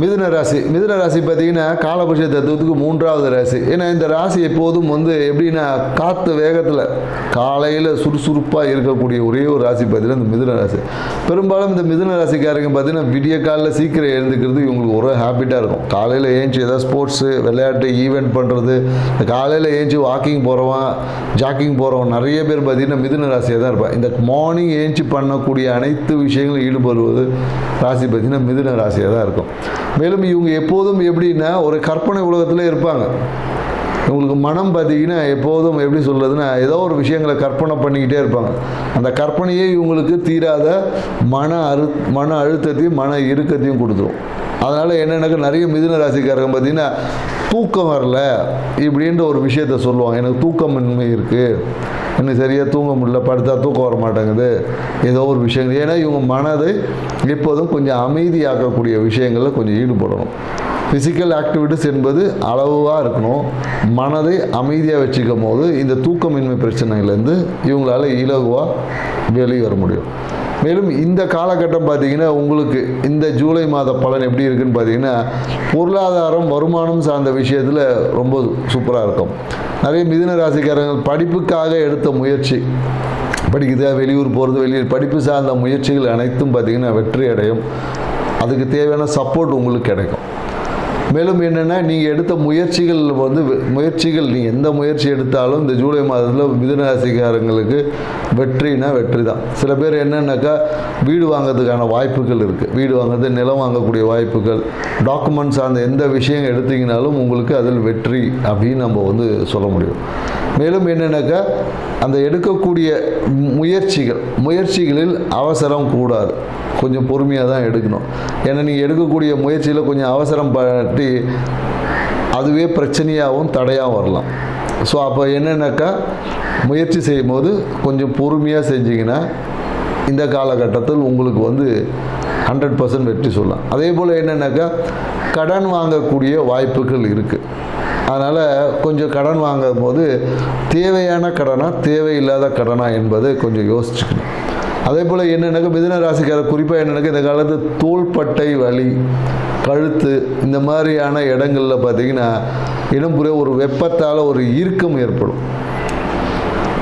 மிதுன ராசி பார்த்தீங்கன்னா காலபுருஷ தத்துவத்துக்கு 3வது ராசி. ஏன்னா இந்த ராசி எப்போதும் எப்படின்னா காற்று வேகத்தில் காலையில் சுறுசுறுப்பாக இருக்கக்கூடிய ஒரே ஒரு ராசி பார்த்தீங்கன்னா இந்த மிதுன ராசி. பெரும்பாலும் இந்த மிதுன ராசிக்காரங்க பார்த்தீங்கன்னா விடிய காலையில் சீக்கிரம் எழுந்துக்கிறது இவங்களுக்கு ஒரு ஹேபிட்டாக இருக்கும். காலையில் ஏஞ்சி ஏதாவது ஸ்போர்ட்ஸு விளையாட்டு ஈவெண்ட் பண்ணுறது, காலையில் ஏஞ்சி வாக்கிங் போகிறவன் ஜாக்கிங் போகிறவன் நிறைய பேர் பார்த்தீங்கன்னா மிதுன ராசியாக தான் இருப்பான். இந்த மார்னிங் ஏஞ்சி பண்ணக்கூடிய அனைத்து விஷயங்களும் ஈடுபடுவது ராசி பார்த்தீங்கன்னா மிதுன ராசியாக தான் இருக்கும். மேலும் இவங்க எப்போதும் எப்படின்னா ஒரு கற்பனை உலகத்தில் இருப்பாங்க. இவங்களுக்கு மனம் பார்த்தீங்கன்னா எப்போதும் எப்படி சொல்கிறதுனா ஏதோ ஒரு விஷயங்களை கற்பனை பண்ணிக்கிட்டே இருப்பாங்க. அந்த கற்பனையே இவங்களுக்கு தீராத மன அழுத்தத்தையும் மன இறுக்கத்தையும் கொடுத்துரும். அதனால் என்னென்னாக்கா நிறைய மிதுன ராசிக்காரங்க பார்த்தீங்கன்னா தூக்கம் வரல இப்படின்ற ஒரு விஷயத்த சொல்லுவாங்க. எனக்கு தூக்கமின்மை இருக்குது, எனக்கு சரியாக தூங்க முடியல, படுத்தா தூக்கம் வர மாட்டேங்குது, ஏதோ ஒரு விஷயங்கள். ஏன்னா இவங்க மனதை எப்போதும் கொஞ்சம் அமைதியாக்கக்கூடிய விஷயங்களில் கொஞ்சம் ஈடுபடணும். ஃபிசிக்கல் ஆக்டிவிட்டிஸ் என்பது அளவாக இருக்கணும். மனதை அமைதியாக வச்சுக்கும் போது இந்த தூக்கமின்மை பிரச்சனையிலேருந்து இவங்களால இலகுவாக வெளியே வர முடியும். மேலும் இந்த காலகட்டம் பார்த்திங்கன்னா உங்களுக்கு இந்த ஜூலை மாத பலன் எப்படி இருக்குன்னு பார்த்தீங்கன்னா பொருளாதாரம் வருமானம் சார்ந்த விஷயத்தில் ரொம்ப சூப்பராக இருக்கும். நிறைய மிதுன ராசிக்காரங்கள் படிப்புக்காக எடுத்த முயற்சி, படிக்குதா வெளியூர் போகிறது, படிப்பு சார்ந்த முயற்சிகள் அனைத்தும் பார்த்திங்கன்னா வெற்றி அடையும். அதுக்கு தேவையான சப்போர்ட் உங்களுக்கு கிடைக்கும். மேலும் என்னென்னா நீங்கள் எடுத்த முயற்சிகள் நீங்கள் எந்த முயற்சி எடுத்தாலும் இந்த ஜூலை மாதத்தில் மிதுன ராசிக்காரங்களுக்கு வெற்றினா வெற்றி தான். சில பேர் என்னென்னாக்கா வீடு வாங்கிறதுக்கான வாய்ப்புகள் இருக்குது. வீடு வாங்குறது, நிலம் வாங்கக்கூடிய வாய்ப்புகள், டாக்குமெண்ட்ஸ் அந்த எந்த விஷயம் எடுத்தீங்கனாலும் உங்களுக்கு அதில் வெற்றி அப்படின்னு நம்ம சொல்ல முடியும். மேலும் என்னென்னாக்கா அந்த எடுக்கக்கூடிய முயற்சிகளில் அவசரம் கூடாது, கொஞ்சம் பொறுமையாக தான் எடுக்கணும். ஏன்னா நீங்கள் எடுக்கக்கூடிய முயற்சியில் கொஞ்சம் அவசரம் பற்றி அதுவே பிரச்சனையாகவும் தடையாகவும் வரலாம். ஸோ அப்போ என்னென்னாக்கா முயற்சி செய்யும் போது கொஞ்சம் பொறுமையாக செஞ்சிங்கன்னா இந்த காலகட்டத்தில் உங்களுக்கு 100% வெற்றி சொல்லலாம். அதே போல் என்னென்னாக்கா கடன் வாங்கக்கூடிய வாய்ப்புகள் இருக்குது. அதனால் கொஞ்சம் கடன் வாங்கும் போது தேவையான கடனா தேவையில்லாத கடனா என்பதை கொஞ்சம் யோசிச்சுக்கணும். அதே போல் என்னென்னாக்கா மிதுன ராசிக்காரர் குறிப்பாக என்னென்னாக்கா இந்த காலத்து தோள்பட்டை வலி, கழுத்து இந்த மாதிரியான இடங்களில் பார்த்திங்கன்னா இடம்புற ஒரு வெப்பத்தால் ஒரு இறுக்கம் ஏற்படும்.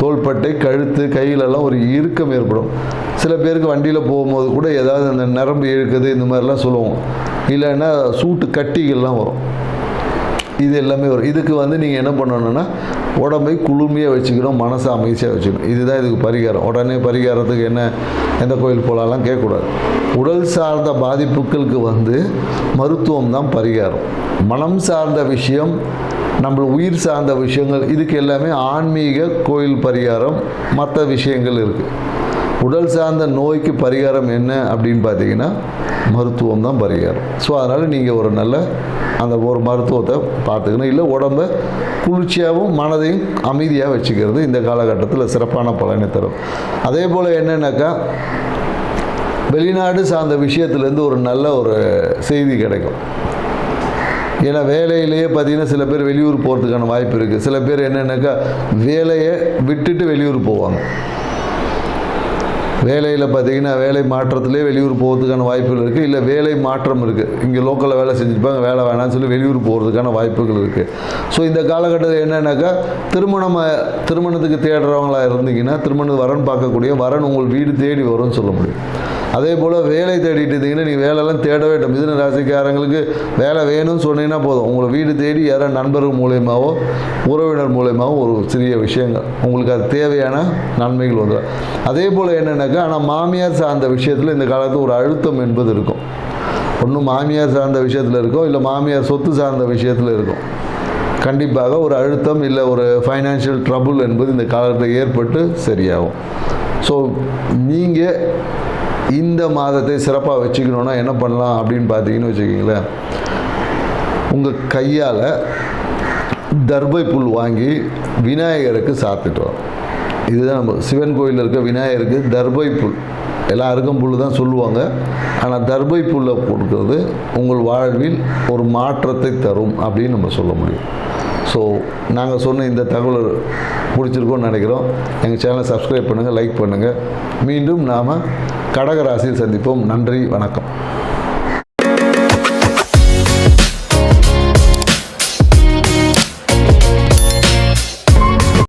தோள்பட்டை, கழுத்து, கையிலெல்லாம் ஒரு இறுக்கம் ஏற்படும். சில பேருக்கு வண்டியில் போகும்போது கூட ஏதாவது அந்த நரம்பு இழுக்குது இந்த மாதிரிலாம் சொல்லுவோம். இல்லைன்னா சூட்டு கட்டிகள்லாம் வரும். இது எல்லாமே வரும். இதுக்கு நீங்கள் என்ன பண்ணணுன்னா உடம்பை குளுமையாக வச்சுக்கணும், மனசை அமைதியாக வச்சுக்கணும். இதுதான் இதுக்கு பரிகாரம். உடனே பரிகாரத்துக்கு என்ன எந்த கோயில் போகலாம்லாம் கேட்கக்கூடாது. உடல் சார்ந்த பாதிப்புகளுக்கு மருத்துவம் தான் பரிகாரம். மனம் சார்ந்த விஷயம், நம்ம உயிர் சார்ந்த விஷயங்கள், இதுக்கு எல்லாமே ஆன்மீக கோயில் பரிகாரம் மற்ற விஷயங்கள் இருக்குது. உடல் சார்ந்த நோய்க்கு பரிகாரம் என்ன அப்படின்னு பார்த்தீங்கன்னா மருத்துவம் தான் பரிகாரம். ஸோ அதனால் நீங்கள் ஒரு நல்ல ஒரு மருத்துவத்தை பார்த்துக்கணும். இல்லை உடம்பை குளிர்ச்சியாகவும் மனதையும் அமைதியாக வச்சுக்கிறது இந்த காலகட்டத்தில் சிறப்பான பலனை தரும். அதே போல் என்னென்னாக்கா வெளிநாடு சார்ந்த விஷயத்துலேருந்து ஒரு நல்ல ஒரு செய்தி கிடைக்கும். ஏன்னா வேலையிலேயே பார்த்திங்கன்னா சில பேர் வெளியூர் போகிறதுக்கான வாய்ப்பு இருக்குது. சில பேர் என்னென்னாக்கா வேலையை விட்டுட்டு வெளியூர் போவாங்க. வேலையில் பார்த்திங்கன்னா வேலை மாற்றத்திலே வெளியூர் போகிறதுக்கான வாய்ப்புகள் இருக்குது. இல்லை வேலை மாற்றம் இருக்குது, இங்கே லோக்கலில் வேலை செஞ்சுருப்பாங்க, வேலை வேணாம்னு சொல்லி வெளியூர் போகிறதுக்கான வாய்ப்புகள் இருக்குது. ஸோ இந்த காலகட்டத்தில் என்னென்னாக்கா திருமணத்துக்கு தேடுறவங்களாக இருந்தீங்கன்னா திருமணத்துக்கு வரன் பார்க்கக்கூடிய வரன் உங்கள் வீடு தேடி வரும்னு சொல்ல முடியும். அதே போல் வேலை தேடிட்டு இருந்தீங்கன்னா நீங்கள் வேலையெல்லாம் தேடவே இல்லை. மிதுன ராசிக்காரங்களுக்கு வேலை வேணும்னு சொன்னீங்கன்னா போதும், உங்களை வீடு தேடி யாரோ நண்பர்கள் மூலயமாவோ உறவினர் மூலயமாவோ ஒரு சிறிய விஷயங்கள் உங்களுக்கு அது தேவையான நன்மைகள் வந்துடும். அதே போல் என்னென்னாக்கா ஆனால் மாமியார் சார்ந்த விஷயத்தில் இந்த காலத்தில் ஒரு அழுத்தம் என்பது இருக்கும். ஒன்றும் மாமியார் சார்ந்த விஷயத்தில் இருக்கும், இல்லை மாமியார் சொத்து சார்ந்த விஷயத்தில் இருக்கும். கண்டிப்பாக ஒரு அழுத்தம் இல்லை ஒரு ஃபைனான்ஷியல் ட்ரபுள் என்பது இந்த காலத்தில் ஏற்பட்டு சரியாகும். ஸோ நீங்கள் இந்த மாதத்தை சிறப்பாக வச்சுக்கணுன்னா என்ன பண்ணலாம் அப்படின்னு பார்த்தீங்கன்னு வச்சுக்கிங்களேன், உங்கள் கையால் தர்பை புல் வாங்கி விநாயகருக்கு சாப்பிட்டுட்டு வரோம். இதுதான் நம்ம சிவன் கோயிலில் இருக்க விநாயகருக்கு தர்பை புல், எல்லா அருகம்புல் தான் சொல்லுவாங்க. ஆனால் தர்பை புல்லை கொடுக்கறது உங்கள் வாழ்வில் ஒரு மாற்றத்தை தரும் அப்படின்னு நம்ம சொல்ல முடியும். ஸோ நாங்கள் சொன்ன இந்த தகவல் பிடிச்சிருக்கோன்னு நினைக்கிறோம். எங்கள் சேனலை சப்ஸ்கிரைப் பண்ணுங்கள், லைக் பண்ணுங்கள். மீண்டும் நாம் கடக ராசியில் சந்திப்போம். நன்றி, வணக்கம்.